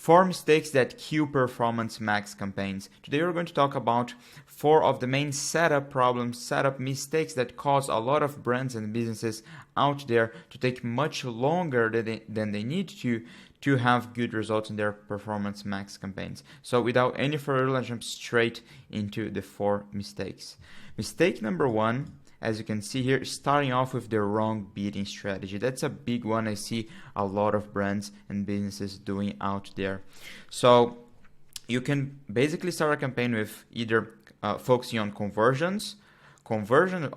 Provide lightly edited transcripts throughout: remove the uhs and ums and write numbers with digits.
4 mistakes that kill performance max campaigns. Today we're going to talk about 4 of the main setup problems, setup mistakes that cause a lot of brands and businesses out there to take much longer than they need to have good results in their performance max campaigns. So without any further, let's jump straight into the 4 mistakes. Mistake number 1, as you can see here, starting off with the wrong bidding strategy. That's a big one I see a lot of brands and businesses doing out there. So you can basically start a campaign with either focusing on conversion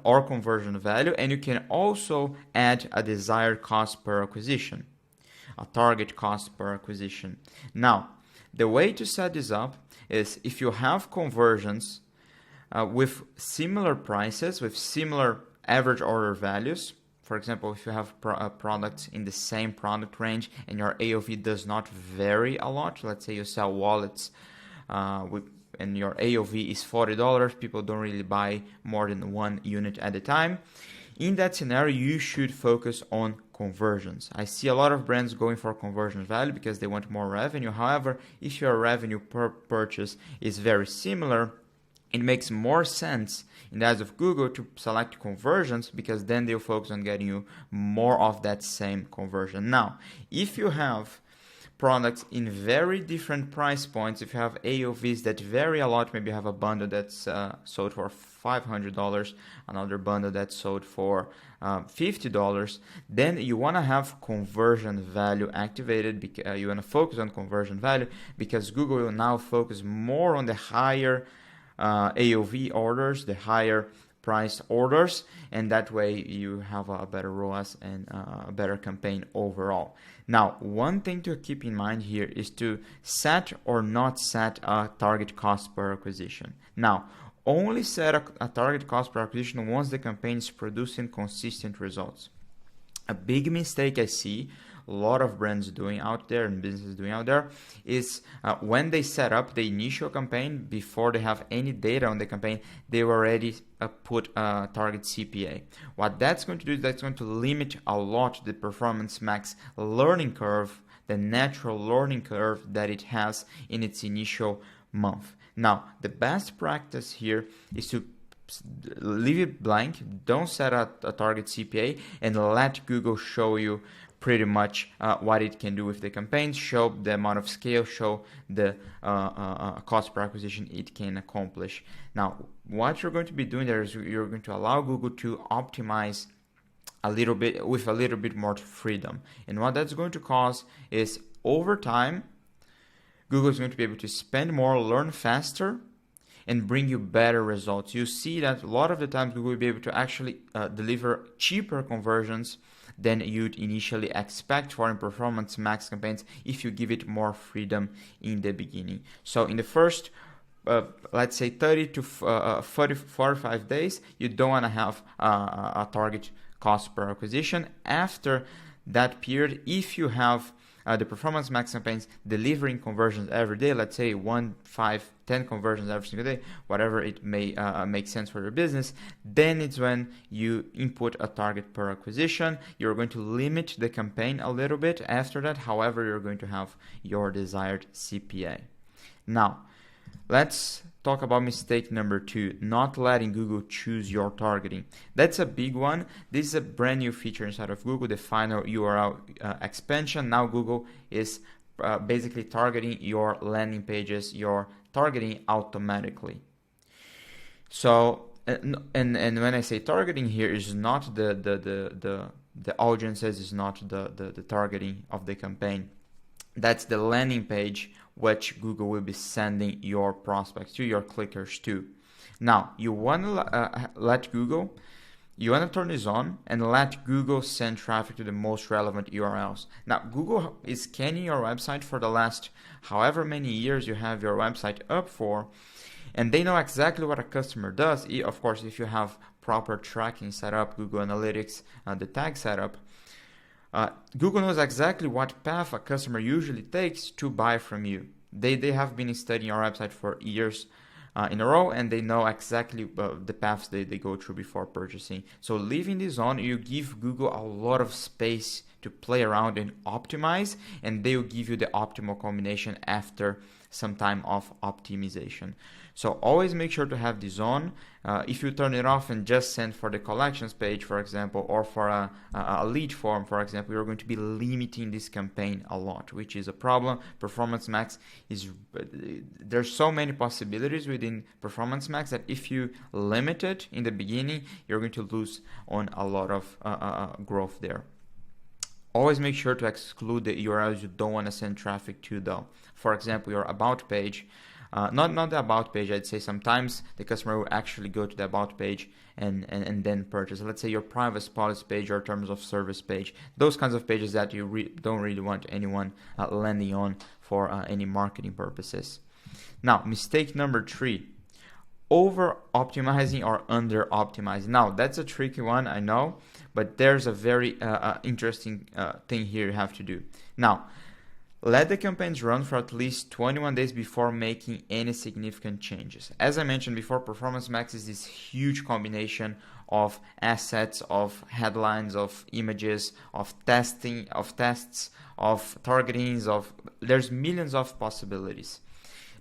or conversion value, and you can also add a desired cost per acquisition, a target cost per acquisition. Now, the way to set this up is if you have conversions with similar prices, with similar average order values. For example, if you have products in the same product range and your AOV does not vary a lot, let's say you sell wallets and your AOV is $40, people don't really buy more than 1 unit at a time. In that scenario, you should focus on conversions. I see a lot of brands going for conversion value because they want more revenue. However, if your revenue per purchase is very similar, it makes more sense in the eyes of Google to select conversions because then they'll focus on getting you more of that same conversion. Now, if you have products in very different price points, if you have AOVs that vary a lot, maybe you have a bundle that's sold for $500, another bundle that's sold for $50, then you want to have conversion value activated. Because you want to focus on conversion value because Google will now focus more on the higher AOV orders, the higher priced orders, and that way you have a better ROAS and a better campaign overall. Now, one thing to keep in mind here is to set or not set a target cost per acquisition. Now, only set a target cost per acquisition once the campaign is producing consistent results. A big mistake I see a lot of brands doing out there and businesses doing out there is when they set up the initial campaign, before they have any data on the campaign, they already put a target CPA. What that's going to do is that's going to limit a lot the performance max learning curve, the natural learning curve that it has in its initial month. Now, the best practice here is to leave it blank, don't set a target CPA, and let Google show you pretty much what it can do with the campaigns, show the amount of scale, show the cost per acquisition it can accomplish. Now, what you're going to be doing there is you're going to allow Google to optimize a little bit with a little bit more freedom. And what that's going to cause is over time, Google is going to be able to spend more, learn faster, and bring you better results. You see that a lot of the times Google will be able to actually deliver cheaper conversions than you'd initially expect for in performance max campaigns if you give it more freedom in the beginning. So in the first, let's say 30 to 45 days, you don't want to have a target cost per acquisition. After that period, if you have the performance max campaigns delivering conversions every day, let's say 1, 5, 10 conversions every single day, whatever it may make sense for your business, then it's when you input a target per acquisition. You're going to limit the campaign a little bit after that. However, you're going to have your desired CPA. Now, let's talk about mistake number 2, not letting Google choose your targeting. That's a big one. This is a brand new feature inside of Google, the final URL expansion. Now Google is basically targeting your landing pages, your targeting automatically. So, and when I say targeting here, is not the audiences, is not the targeting of the campaign. That's the landing page which Google will be sending your prospects to, your clickers to. Now, you want to you want to turn this on and let Google send traffic to the most relevant URLs. Now, Google is scanning your website for the last however many years you have your website up for, and they know exactly what a customer does. Of course, if you have proper tracking set up, Google Analytics, the tag setup, Google knows exactly what path a customer usually takes to buy from you. They have been studying your website for years in a row, and they know exactly the paths they go through before purchasing. So leaving this on, you give Google a lot of space to play around and optimize, and they will give you the optimal combination after some time of optimization. So always make sure to have this on. If you turn it off and just send for the collections page, for example, or for a lead form, for example, you're going to be limiting this campaign a lot, which is a problem. Performance Max there's so many possibilities within Performance Max that if you limit it in the beginning, you're going to lose on a lot of growth there. Always make sure to exclude the URLs you don't want to send traffic to, though. For example, your about page. Not the about page, I'd say sometimes the customer will actually go to the about page and then purchase. Let's say your private policy page or terms of service page. Those kinds of pages that you don't really want anyone landing on for any marketing purposes. Now, mistake number 3. Over optimizing or under optimizing. Now, that's a tricky one, I know, but there's a very interesting thing here you have to do. Now, let the campaigns run for at least 21 days before making any significant changes. As I mentioned before, Performance Max is this huge combination of assets, of headlines, of images, of testing, of tests, of targetings, there's millions of possibilities.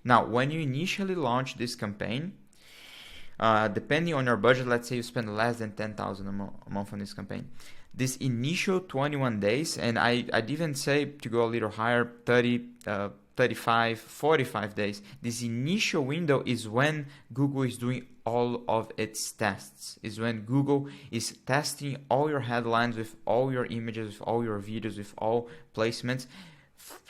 Now, when you initially launch this campaign, depending on your budget, let's say you spend less than $10,000 a month on this campaign. This initial 21 days, and I'd even say to go a little higher, 30, 35, 45 days. This initial window is when Google is doing all of its tests. Is when Google is testing all your headlines with all your images, with all your videos, with all placements,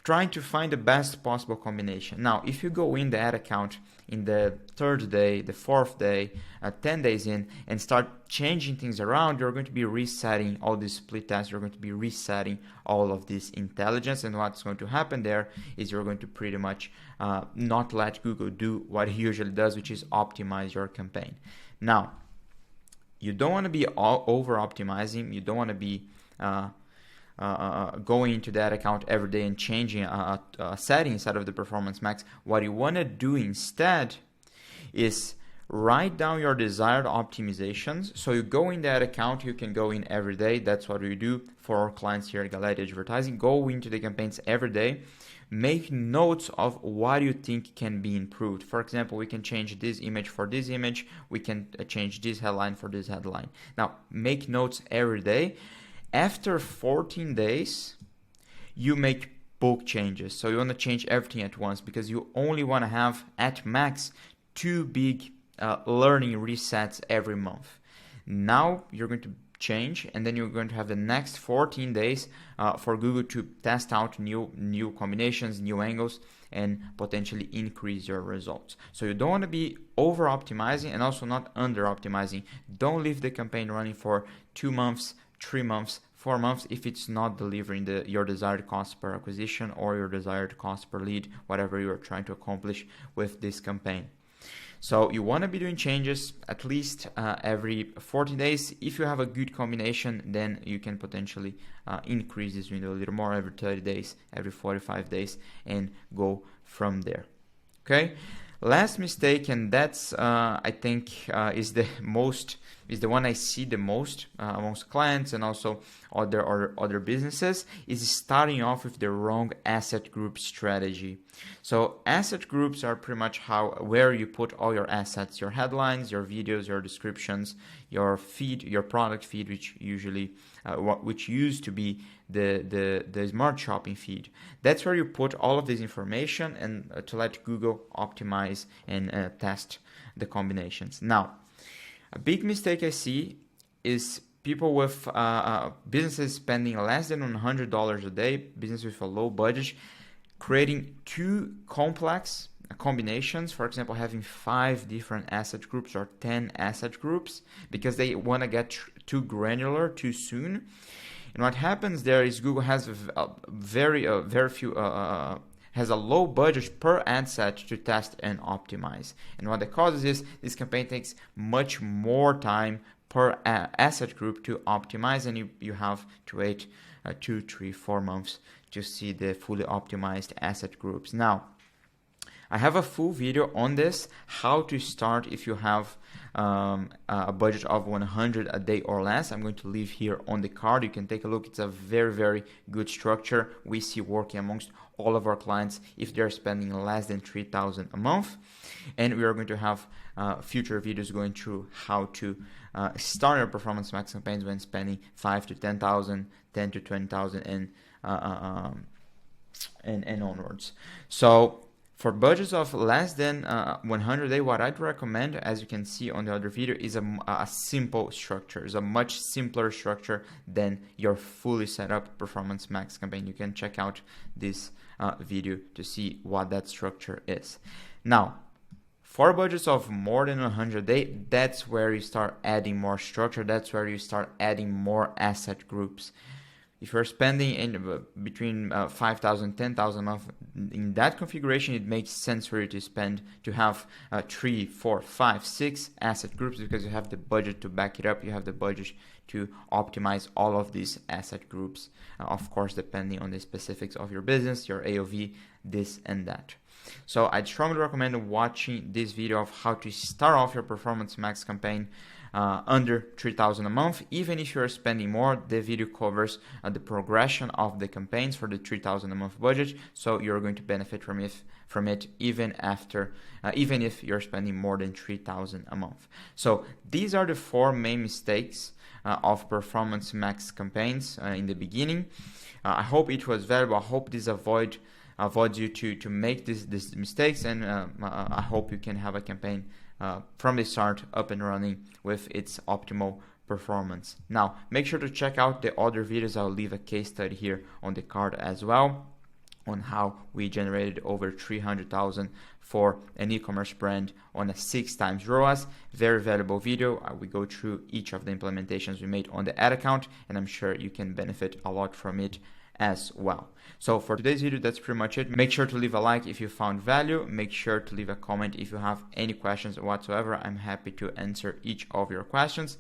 trying to find the best possible combination. Now, if you go in the ad account in the 3rd day, the 4th day, 10 days in, and start changing things around, you're going to be resetting all these split tests. You're going to be resetting all of this intelligence. And what's going to happen there is you're going to pretty much not let Google do what he usually does, which is optimize your campaign. Now, you don't want to be over optimizing. You don't want to be going into that account every day and changing a setting inside of the Performance Max. What you want to do instead is write down your desired optimizations. So you go in that account, you can go in every day. That's what we do for our clients here at Gallery Advertising. Go into the campaigns every day. Make notes of what you think can be improved. For example, we can change this image for this image. We can change this headline for this headline. Now, make notes every day. After 14 days, you make bulk changes. So you want to change everything at once because you only want to have at max 2 big learning resets every month. Now you're going to change, and then you're going to have the next 14 days for Google to test out new combinations, new angles, and potentially increase your results. So you don't want to be over optimizing and also not under optimizing. Don't leave the campaign running for 2 months, 3 months, 4 months if it's not delivering your desired cost per acquisition or your desired cost per lead, whatever you are trying to accomplish with this campaign. So you want to be doing changes at least every 40 days. If you have a good combination, then you can potentially increase this window a little more every 30 days, every 45 days, and go from there. Okay. Last mistake, and that's I think is the one I see the most amongst clients and also other businesses, is starting off with the wrong asset group strategy. So asset groups are pretty much where you put all your assets, your headlines, your videos, your descriptions, your feed, your product feed, which used to be the smart shopping feed. That's where you put all of this information and to let Google optimize and test the combinations. Now, a big mistake I see is people with businesses spending less than $100 a day, business with a low budget, creating too complex combinations. For example, having 5 different asset groups or 10 asset groups because they want to get too granular too soon. And what happens there is Google has very few has a low budget per ad set to test and optimize. And what that causes is this campaign takes much more time per asset group to optimize, and you have to wait 2, 3, 4 months to see the fully optimized asset groups. Now, I have a full video on this, how to start if you have a budget of 100 a day or less. I'm going to leave here on the card. You can take a look. It's a very, very good structure we see working amongst all of our clients if they're spending less than 3,000 a month. And we are going to have future videos going through how to start your performance max campaigns when spending 5 to 10,000, 10 to 20,000, and onwards. So for budgets of less than 100 a day, what I'd recommend, as you can see on the other video, is a simple structure. It's a much simpler structure than your fully set up performance max campaign. You can check out this video to see what that structure is. Now, for budgets of more than 100 a day, that's where you start adding more structure. That's where you start adding more asset groups. If you're spending in between 5,000 and 10,000 a month, in that configuration, it makes sense for you to have 3, 4, 5, 6 asset groups, because you have the budget to back it up. You have the budget to optimize all of these asset groups, of course, depending on the specifics of your business, your AOV, this and that. So I'd strongly recommend watching this video of how to start off your performance max campaign under 3,000 a month. Even if you're spending more, the video covers the progression of the campaigns for the 3,000 a month budget, so you're going to benefit from it even if you're spending more than 3,000 a month. So these are the 4 main mistakes of performance max campaigns in the beginning. I hope it was valuable. I hope this avoids you to make these mistakes, and I hope you can have a campaign from the start up and running with its optimal performance. Now, make sure to check out the other videos. I'll leave a case study here on the card as well, on how we generated over 300,000 for an e-commerce brand on a 6 times ROAS. Very valuable video. We go through each of the implementations we made on the ad account, and I'm sure you can benefit a lot from it as well. So for today's video, that's pretty much it. Make sure to leave a like if you found value. Make sure to leave a comment if you have any questions whatsoever. I'm happy to answer each of your questions.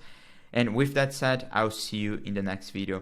And with that said, I'll see you in the next video.